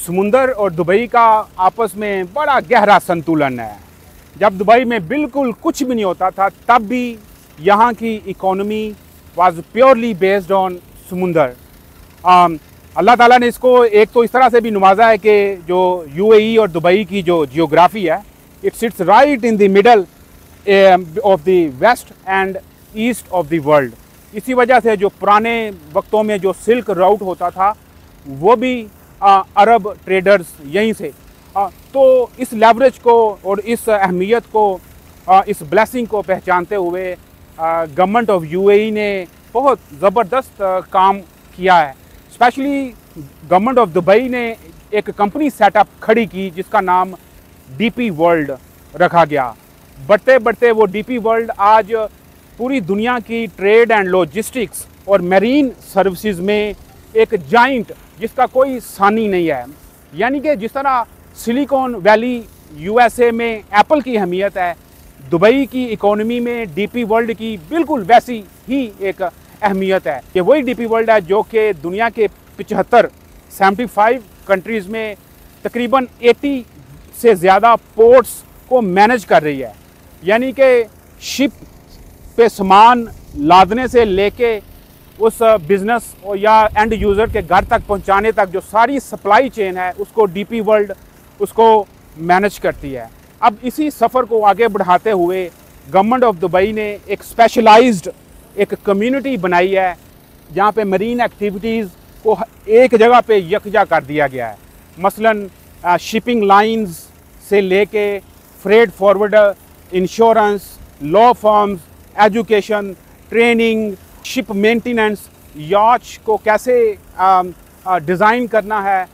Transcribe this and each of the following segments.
समुंदर और दुबई का आपस में बड़ा गहरा संतुलन है। जब दुबई में बिल्कुल कुछ भी नहीं होता था तब भी यहाँ की economy was purely based on समुंदर। अल्लाह ताला ने इसको एक तो इस तरह से भी नवाजा है कि जो यूएई और दुबई की जो जियोग्राफी है, it sits right in the middle of the west and east of the world. इसी वजह से जो पुराने वक्तों में जो सिल्क राउट होता था वो भी अरब ट्रेडर्स यहीं से। तो इस लेवरेज को और इस अहमियत को, इस ब्लेसिंग को पहचानते हुए गवर्नमेंट ऑफ यूएई ने बहुत ज़बरदस्त काम किया है। स्पेशली गवर्नमेंट ऑफ दुबई ने एक कंपनी सेटअप खड़ी की जिसका नाम डीपी वर्ल्ड रखा गया। बढ़ते बढ़ते वो डीपी वर्ल्ड आज पूरी दुनिया की ट्रेड एंड लॉजिस्टिक्स और मैरीन सर्विसेज में एक जाइंट जिसका कोई सानी नहीं है। यानी कि जिस तरह सिलिकॉन वैली यूएसए में एप्पल की अहमियत है, दुबई की इकोनॉमी में डीपी वर्ल्ड की बिल्कुल वैसी ही एक अहमियत है। कि वही डीपी वर्ल्ड है जो कि दुनिया के 75 कंट्रीज़ में तकरीबन 80 से ज़्यादा पोर्ट्स को मैनेज कर रही है। यानी कि शिप पे सामान लादने से लेके उस बिज़नेस या एंड यूज़र के घर तक पहुंचाने तक जो सारी सप्लाई चेन है उसको डीपी वर्ल्ड उसको मैनेज करती है। अब इसी सफ़र को आगे बढ़ाते हुए गवर्नमेंट ऑफ दुबई ने एक स्पेशलाइज्ड एक कम्युनिटी बनाई है जहाँ पे मरीन एक्टिविटीज़ को एक जगह पे यकजा कर दिया गया है। मसलन शिपिंग लाइंस से लेके freight forwarder, insurance, law firms, education, training, ship maintenance, याच को कैसे डिज़ाइन करना है,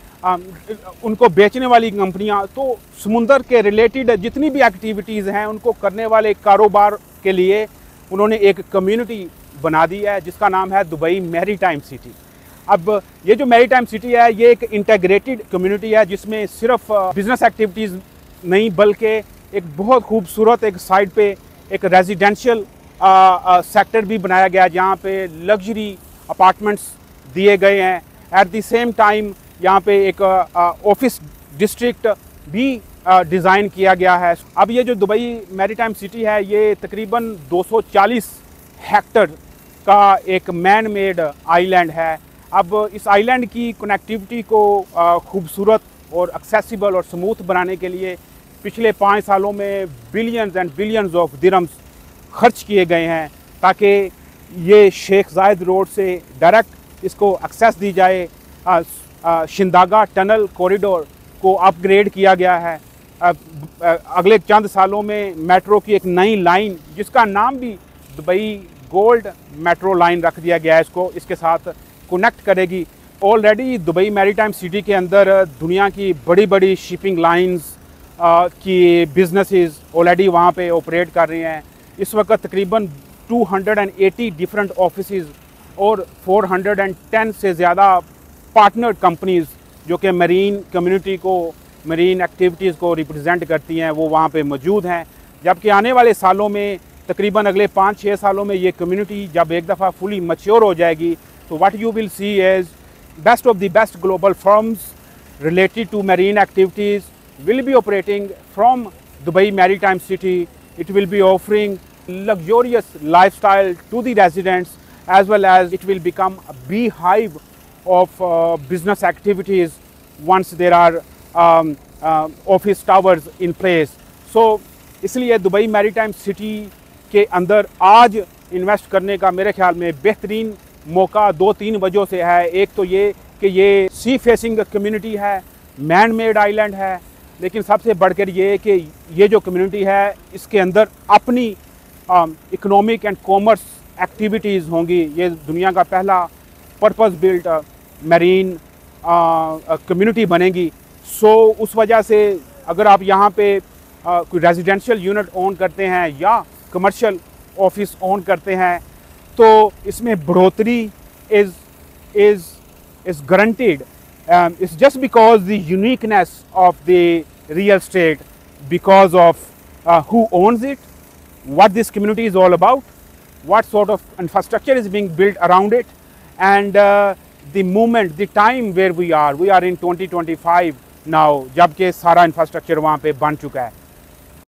उनको बेचने वाली कंपनियां, तो समुंदर के रिलेटेड जितनी भी एक्टिविटीज़ हैं उनको करने वाले कारोबार के लिए उन्होंने एक कम्युनिटी बना दी है जिसका नाम है दुबई मैरीटाइम सिटी। अब ये जो मैरीटाइम सिटी है ये एक इंटीग्रेटेड कम्युनिटी है जिसमें सिर्फ बिजनेस एक्टिविटीज़ नहीं बल्कि एक बहुत खूबसूरत एक साइड पे एक रेजिडेंशियल सेक्टर भी बनाया गया जहाँ पे लग्जरी अपार्टमेंट्स दिए गए हैं। एट द सेम टाइम यहाँ पे एक ऑफिस डिस्ट्रिक्ट भी डिज़ाइन किया गया है। अब ये जो दुबई मैरीटाइम सिटी है ये तकरीबन 240 हेक्टर का एक मैन मेड आइलैंड है। अब इस आइलैंड की कनेक्टिविटी को खूबसूरत और एक्सेसिबल और स्मूथ बनाने के लिए पिछले 5 सालों में billions and billions of dirhams खर्च किए गए हैं ताकि ये शेख जायद रोड से डायरेक्ट इसको एक्सेस दी जाए। शिंदागा टनल कॉरिडोर को अपग्रेड किया गया है। अगले चंद सालों में मेट्रो की एक नई लाइन जिसका नाम भी दुबई गोल्ड मेट्रो लाइन रख दिया गया है, इसको इसके साथ कनेक्ट करेगी। ऑलरेडी दुबई मैरीटाइम सिटी के अंदर दुनिया की बड़ी बड़ी शिपिंग लाइंस की बिजनेसेस ऑलरेडी वहाँ पे ऑपरेट कर रही हैं। इस वक्त तकरीबन 280 डिफरेंट ऑफिसेज और 410 से ज़्यादा पार्टनर कंपनीज़ जो कि मरीन कम्युनिटी को, मरीन एक्टिविटीज़ को रिप्रेजेंट करती हैं वो वहाँ पे मौजूद हैं। जबकि आने वाले सालों में तकरीबन अगले 5-6 सालों में ये कम्युनिटी जब एक दफ़ा फुली मैच्योर हो जाएगी तो what you will see is best of the best global firms related to marine activities will be operating from Dubai Maritime City. It will be offering luxurious lifestyle to the residents as well as it will become a beehive of business activities once there are office towers in place. So इसलिए Dubai maritime city के अंदर आज invest करने का मेरे ख्याल में बेहतरीन मौका 2-3 वजहों से है। एक तो ये कि ये सी फेसिंग कम्युनिटी है, मैन मेड आइलैंड है, लेकिन सबसे बढ़कर ये कि ये जो कम्युनिटी है इसके अंदर अपनी इकोनॉमिक एंड कॉमर्स एक्टिविटीज़ होंगी। ये दुनिया का पहला पर्पस बिल्ट मैरीन कम्युनिटी बनेगी। सो उस वजह से अगर आप यहाँ पे कोई रेजिडेंशियल यूनिट ओन करते हैं या कमर्शियल ऑफिस ओन करते हैं तो इसमें बढ़ोतरी is guaranteed. It's just because the uniqueness of the real estate, because of who owns it, what this community is all about, what sort of infrastructure is being built around it, and the moment, the time where we are in 2025 now, जबकि सारा infrastructure वहाँ पे बन चुका है।